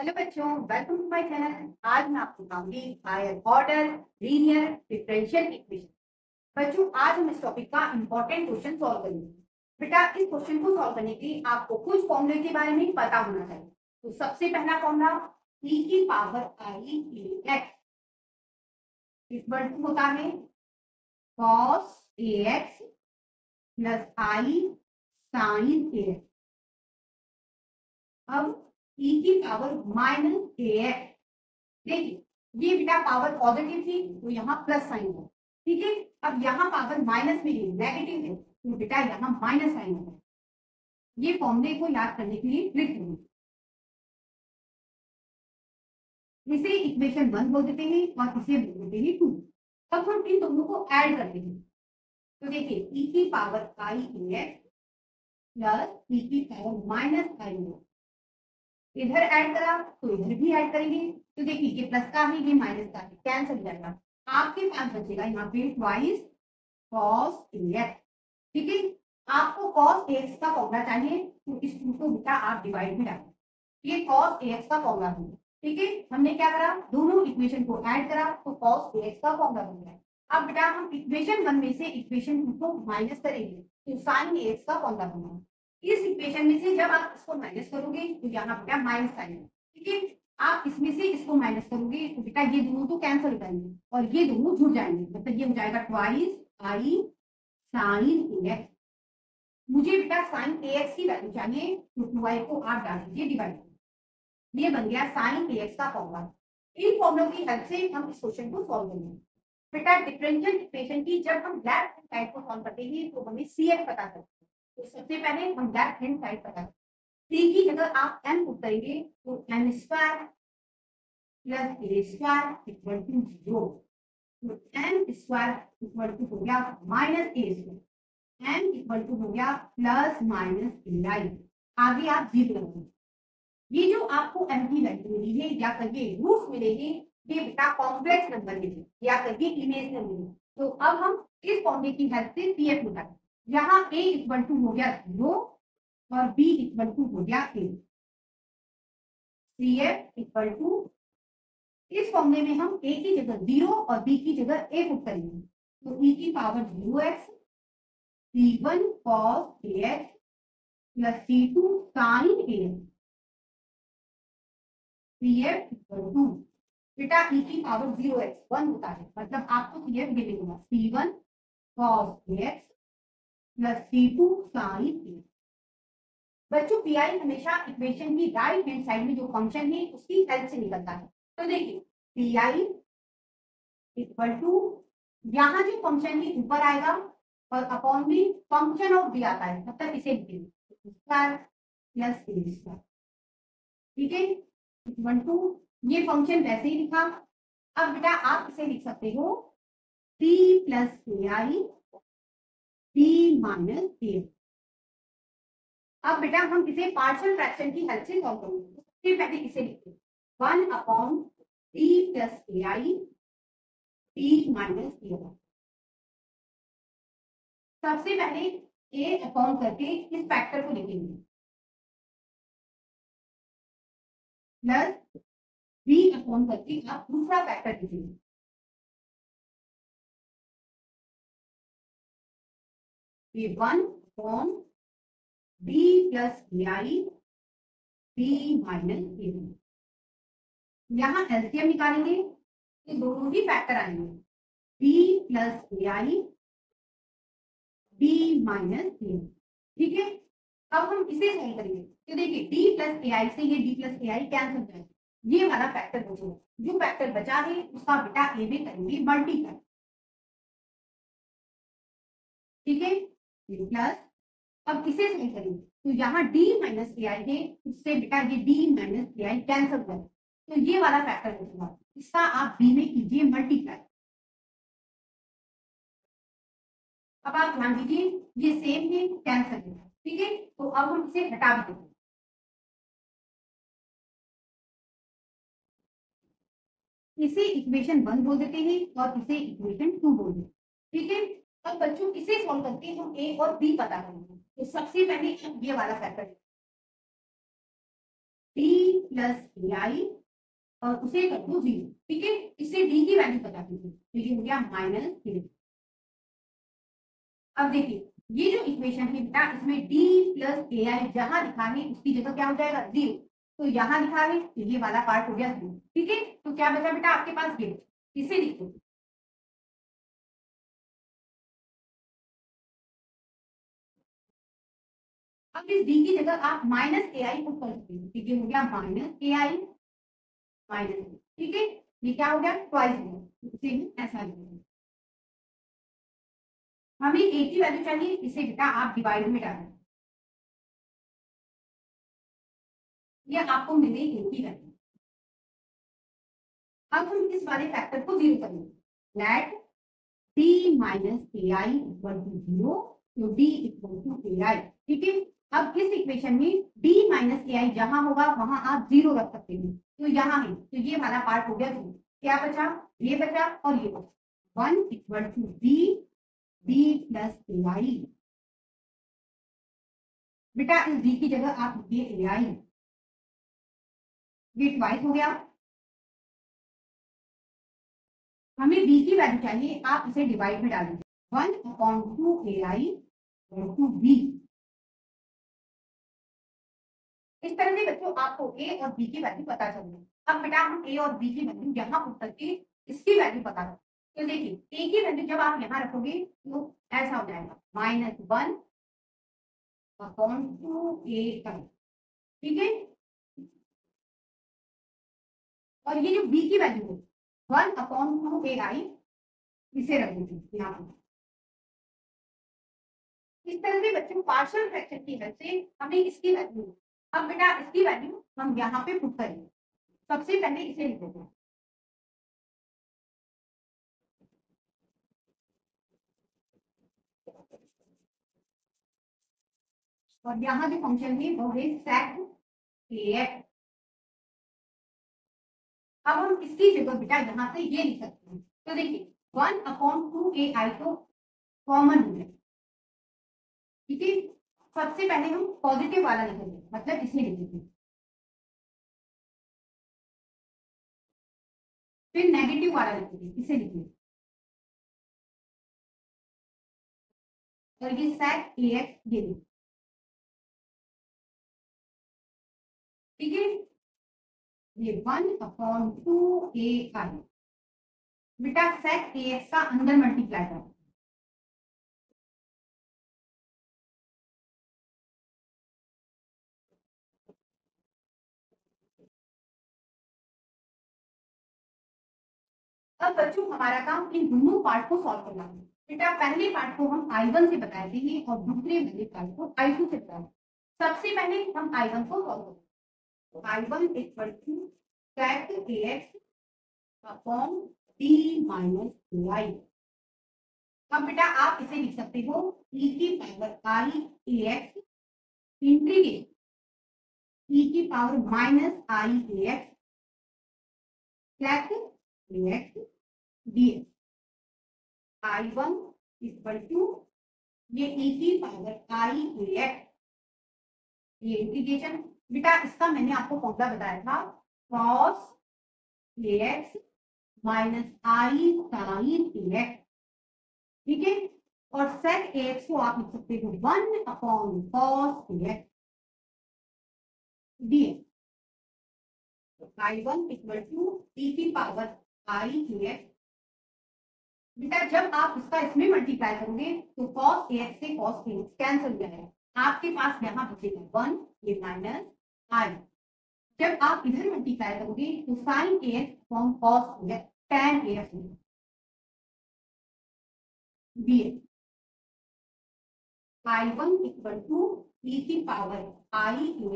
Hello बच्चों, welcome to my channel. आज मैं आपको बताऊंगी higher order linear differential equation. बच्चों, आज हम इस टॉपिक का इंपॉर्टेंट क्वेश्चन सॉल्व करेंगे। बेटा, इस क्वेश्चन को सॉल्व करने के लिए आपको कुछ फॉर्मूले के बारे में पता होना चाहिए। तो सबसे पहला फॉर्मूला e की power i x equal to होता है cos ax plus i sine ax। अब e की पावर माइनस ax, देखिए ये बेटा पावर पॉजिटिव थी तो यहाँ प्लस साइन है, ठीक है। अब यहाँ पावर माइनस में है, नेगेटिव है, तो बेटा यहाँ माइनस साइन है। ये फॉर्मूले को याद करने के लिए लिख दूंगी। इसे इक्वेशन 1 बोल देते हैं और इसे बोल देते हैं 2। अब हम इन दोनों को ऐड करते हैं। तो देखिए e की power i x plus e की पावर माइनस आई एक्स, इधर ऐड करा तो इधर भी ऐड करेंगे। तो देखिए ये प्लस का है, ये माइनस का है, कैंसिल हो जाएगा। आपके पास बचेगा यहाँ पे ट्वाइस cos ax, ठीक है। आपको cos ax का फॉर्मूला चाहिए तो इस टू को बेटा आप डिवाइड में डालें। ये cos ax का फॉर्मूला है, ठीक है। हमने क्या करा, दोनों इक्वेशन को ऐड करा तो cos ax का फॉर्मूला बन गया। अब बेटा हम इक्वेशन 1 में से इक्वेशन 2 को माइनस करेंगे तो sin ax का फॉर्मूला बना। इस इक्वेशन में से जब आप इसको माइनस करोगे तो यहाँ बेटा माइनस साइन है, ठीक है। आप इसमें से इसको माइनस करोगे तो बेटा ये दोनों तो कैंसिल हो जाएंगे और ये दोनों जुड़ जाएंगे, मतलब ये हो जाएगा ट्वाइस आई साइन एक्स। मुझे बेटा साइन एक्स की वैल्यू चाहिए तो 2i को आप डाल दीजिए डिवाइड, ये बन गया साइन एक्स का फॉर्मूला। इन फॉर्मूलों की हेल्प से हम इस क्वेश्चन को सॉल्व करेंगे। बेटा डिफरेंशियल इक्वेशन की जब हम लेफ्ट हैंड साइड को सॉल्व करते हैं तो हमें CF पता करते हैं। तो सबसे पहले हम लेफ्ट हैंड साइड पता करें। c की जगह आप m पुट करेंगे तो m square plus a square equal to 0। तो m स्क्वायर इक्वल टू हो गया minus a square, m equal to हो गया प्लस माइनस ai। आगे आप जीरो लगाएंगे। ये जो आपको m की वैल्यू मिली है या कहिए रूट्स मिलेंगे, ये बेटा कॉम्प्लेक्स नंबर मिले या कहिए इमेजिनरी मिले। तो अब हम इस फॉर्मूले की हेल्प से CF निकालें। यहाँ a इक्वल टू हो गया 0 और b इक्वल टू हो गया a। CF इक्वल टू, इस फॉर्मूले में हम a की जगह 0 और b की जगह a पुट करेंगे तो e की power 0x c1 cos ax plus c2 sin ax। CF equal to, बेटा e की पावर 0x 1 होता है, मतलब आपको CF ये मिलेगा c1 cos ax plus c2 sin ax। बच्चों पीआई हमेशा इक्वेशन की राइट हैंड साइड में जो फंक्शन है उसकी हेल्प से निकलता है। तो देखिए पीआई इक्वल टू, यहाँ जो फंक्शन है ऊपर आएगा और अपॉन भी फंक्शन ऑफ बी आता है, मतलब इसे लिखेंगे स्क्वायर प्लस ए स्क्वायर, ठीक है। इक्वल टू, ये फंक्शन वैसे ही लिखा। अब बेटा आप इसे लिख सकते हो t plus A I t minus ए। अब बेटा हम इसे पार्शियल फ्रैक्शन की हेल्प से सॉल्व करेंगे। सबसे पहले इसे लिखते 1 upon t plus A I t minus ए। सबसे पहले a अपॉन करके इस फैक्टर को लिखेंगे प्लस b अपॉन करके आप दूसरा फैक्टर लिखेंगे। ये 1 upon b plus A I b minus ए। यहाँ एलसीएम निकालेंगे तो दोनों ही फैक्टर आएंगे b plus A I b minus ए, ठीक है। अब हम इसे सॉल्व करेंगे तो देखिए d प्लस ए आई से ये d plus A I cancel हो जाएगा, ये वाला फैक्टर बचेगा। जो फैक्टर बचा है उसका बेटा a में करेंगे मल्टीप्लाई, ठीक है। प्लस, अब इसे सॉल्व करेंगे तो यहाँ d माइनस ए आई है, उससे बेटा ये d minus a I cancel हो जाएगा, तो ये वाला फैक्टर बचेगा, इसका आप b में कीजिए मल्टीप्लाई। अब आप ध्यान दीजिए ये सेम है, कैंसिल है, ठीक है। तो अब हम इसे हटा भी देंगे। इसे इक्वेशन 1 बोल देते हैं और इसे इक्वेशन 2 बोल देते हैं, ठीक है। अब बच्चों इसे सॉल्व करके हम a और b पता करेंगे। तो सबसे पहले हम ये वाला फैक्टर डी प्लस ए आई और उसे कर दो 0। ठीक है, इससे डी की वैल्यू पता कीजिए, तो ये हो गया -3। अब देखिए ये जो इक्वेशन है बेटा, इसमें डी प्लस ए आई जहां लिखा है उसकी जगह क्या हो जाएगा 0। तो यहाँ लिखा है तो ये वाला पार्ट हो गया 0। ठीक है, तो क्या बचा बेटा आपके पास ये, इसे लिखो। अब इस डी की जगह आप -ai पुट कर सकते हो, ठीक है, हो गया -ai माइनस। ठीक है, ये क्या हो गया ट्वाइस हो गया, इसे ही ऐसा लिखेंगे। हमें ए की वैल्यू चाहिए, इसे बेटा आप डिवाइड में डालें, ये आपको मिले ए की वैल्यू। अब हम इस वाले फैक्टर को 0 करेंगे, let D minus a i equal to 0, तो D equal to a i. ठीक है, अब इस इक्वेशन में डी माइनस ए आई जहां होगा वहां आप 0 रख सकते हैं, तो यहाँ है, तो ये वाला पार्ट हो गया 0। क्या बचा, ये बचा और ये बचा, 1 equal to D D plus A I. बेटा इस डी की जगह आप लिखिए ए आई, ये ट्वाइस हो गया। हमें बी की वैल्यू चाहिए, आप इसे डिवाइड में डाल दीजिए, 1/2 ए आई टू बी। इस तरह से बच्चों आपको ए और बी की वैल्यू पता चलेगी। अब बेटा हम ए और बी की वैल्यू यहाँ पुट करके इसकी वैल्यू पता करें, तो देखिए ए की वैल्यू जब आप यहाँ रखोगे तो ऐसा हो जाएगा -1/2 ए आई। ठीक है, और ये जो बी की वैल्यू है 1/2 ए आई, इसे रख दीजिए यहाँ पर। इस तरह से बच्चों पार्शियल फ्रैक्शन की हेल्प से हमें इसकी वैल्यू, अब बेटा इसकी वैल्यू हम यहाँ पे पुट करेंगे। सबसे पहले इसे लिख देते हैं, और यहाँ जो फंक्शन है वो है sec kx। अब हम इसकी जगह बेटा यहाँ से ये लिख सकते हैं, तो देखिए 1/2 ए आई तो कॉमन हो गया। ठीक है, सबसे पहले हम पॉजिटिव वाला लिखेंगे, मतलब इसे लिखेंगे, फिर नेगेटिव वाला लिखेंगे, इसे लिखेंगे, और ये sec kx ये लिखेंगे। ठीक है, ये 1/2 ए आई, बेटा sec kx का अंदर मल्टीप्लाई करो, अब बच्चों हमारा काम इन दोनों पार्ट को सॉल्व करना है। बेटा पहले पार्ट को हम I1 से बताए थे और दूसरे वाले पार्ट को I2 से बताए। सबसे पहले हम I1 को सॉल्व करेंगे, I1 equal to sec kx upon d माइनस ai। अब बेटा आप इसे लिख सकते हो e की power i ax integrate e की power minus i ax sec ax dx। I1 equal to ये e की पावर i ax, ये इंटीग्रेशन, बेटा इसका मैंने आपको फॉर्मूला बताया था cos ax minus i sin ax। ठीक है, और sec ax को आप लिख सकते हो 1/cos ax dx। I1 equal to e की पावर i ax। बेटा जब आप इसका इसमें मल्टीप्लाई करोगे तो cos ax से cos ax कैंसिल हो जाएगा, आपके पास यहाँ बचेगा 1, ये माइनस i। जब आप इधर मल्टीप्लाई करोगे तो sin ax from cos ax tan ax dx। I1 equal to e की पावर i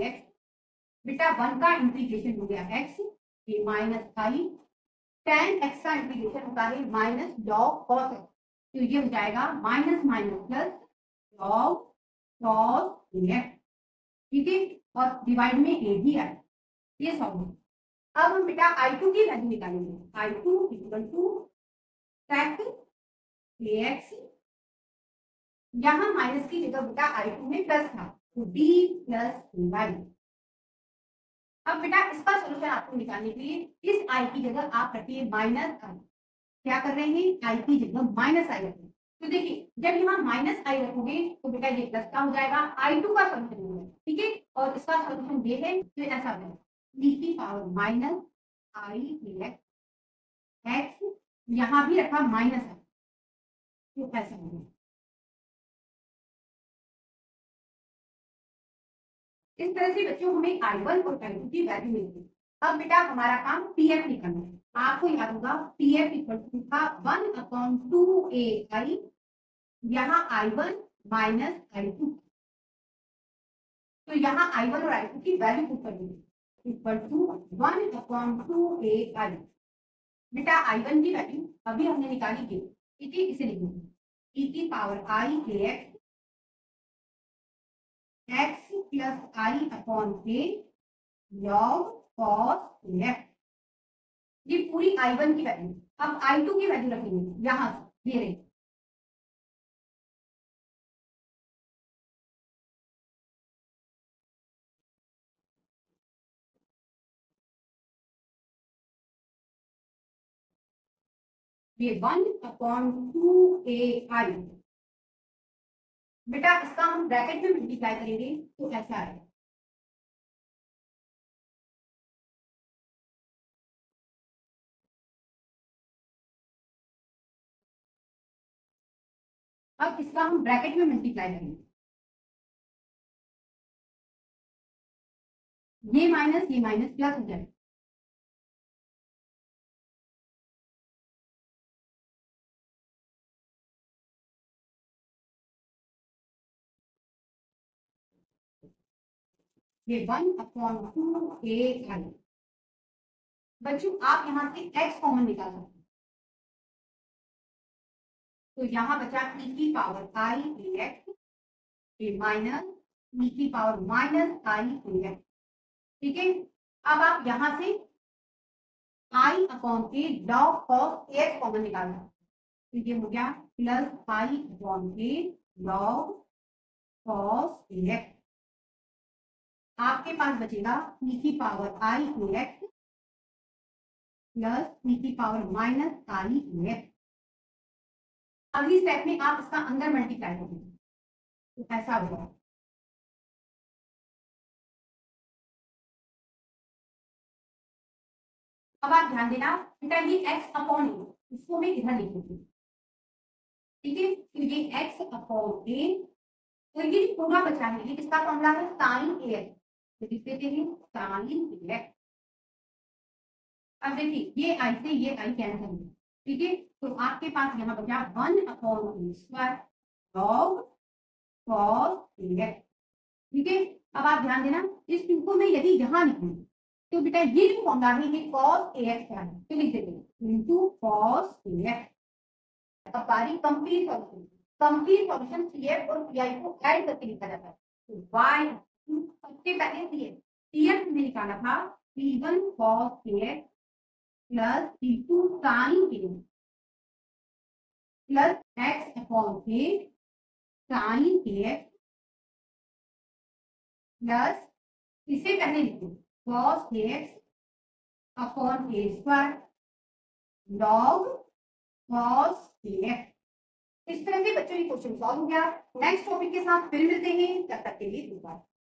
ax, बेटा 1 का इंटीग्रेशन हो गया x, ये माइनस i, tan x का इंटीग्रेशन होता है माइनस log cos x, तो ये हो जाएगा minus minus plus log cos x। ठीक है, और डिवाइड में a भी आए, ये सॉल्व। अब हम बेटा I2 की वैल्यू निकालेंगे, I2 equal to sec ax, यहाँ माइनस की जगह बेटा I2 में प्लस था, तो d प्लस ay। अब बेटा इसका सोल्यूशन आपको निकालने के लिए इस आई की जगह आप रखिए माइनस आई। क्या कर रहे हैं, आई की जगह माइनस आई रखें। तो देखिए जब यहाँ माइनस आई रखोगे तो बेटा ये प्लस का हो जाएगा, आई2 का सोल्यूशन होगा, ठीक है। और इसका सोल्यूशन ये है, तो ऐसा होगा e की पावर माइनस आई एक्स, यहाँ भी रखा माइनस आई, तो ऐसा होगा। इस तरह से बच्चों हमें I1 और I2 की वैल्यू मिलती है। अब बेटा हमारा काम पीएफ निकालना है। आपको याद होगा पीएफ इक्वल टू था 1/2ai, यहाँ I1 माइनस I2, तो यहाँ I1 और I2 की वैल्यू पुट करनी है इक्वल टू 1/2ai। बेटा I1 की वैल्यू अभी हमने निकाली थी, ठीक है, इसे लिखेंगे e की power i x plus I upon के लॉग कॉस एक्स, ये पूरी I1 की वैल्यू। अब I2 की वैल्यू रखेंगे यहां से, ये रही, ये 1/2ai। बेटा इसका हम ब्रैकेट में मल्टीप्लाई करेंगे तो ऐसा आएगा, अब इसका हम ब्रैकेट में मल्टीप्लाई करेंगे, ये माइनस प्लस हो जाएगा, ये 1/2ai। बच्चों आप यहाँ से x कॉमन निकाल सकते हैं, तो यहाँ बचा e की पावर आई एक्स, ये माइनस e की पावर माइनस आई एक्स, ठीक है। अब आप यहाँ से आई अपॉन के लॉग कॉस एक्स कॉमन निकालना, तो ये हो गया प्लस आई अपॉन के लॉग कॉस एक्स। आपके पास बचेगा e की power i x plus e की पावर माइनस आई एक्स। अगली स्टेप में आप इसका अंदर मल्टीप्लाई करेंगे, तो ऐसा होगा, अब आप ध्यान देना बेटा ये x अपॉन ए, इसको मैं इधर लिख दूंगी, ठीक है। तो ये x अपॉन ए, तो ये पूरा बचा है, ये किसका फॉर्मूला है, साइन ए एक्स, तो लिख देते हैं साइन ए एक्स। अब देखिए ये आई से ये आई कैंसिल है, ठीक है। तो आपके पास यहाँ बचा 1/2 लॉग कॉस एक्स, ठीक है। अब आप ध्यान देना इस टू को मैं यदि यहाँ लिखूं तो बेटा ये जो फॉर्मूला है ये कॉस एक्स का है, तो लिख देते हैं इनटू कॉस एक्स। अब बारी कंप्लीट सॉल्यूशन सीएफ और पीआई को ऐड करके लिखा जाता है, तो y सबसे पहले सीएफ में निकाला था c1 cos x plus c2 sin k plus x upon k sin kx plus इसे पहले लिखो cos kx upon k square log cos kx। इस तरह से बच्चों ये क्वेश्चन सॉल्व हो गया। नेक्स्ट टॉपिक के साथ फिर मिलते हैं, तब तक के लिए गुड बाय।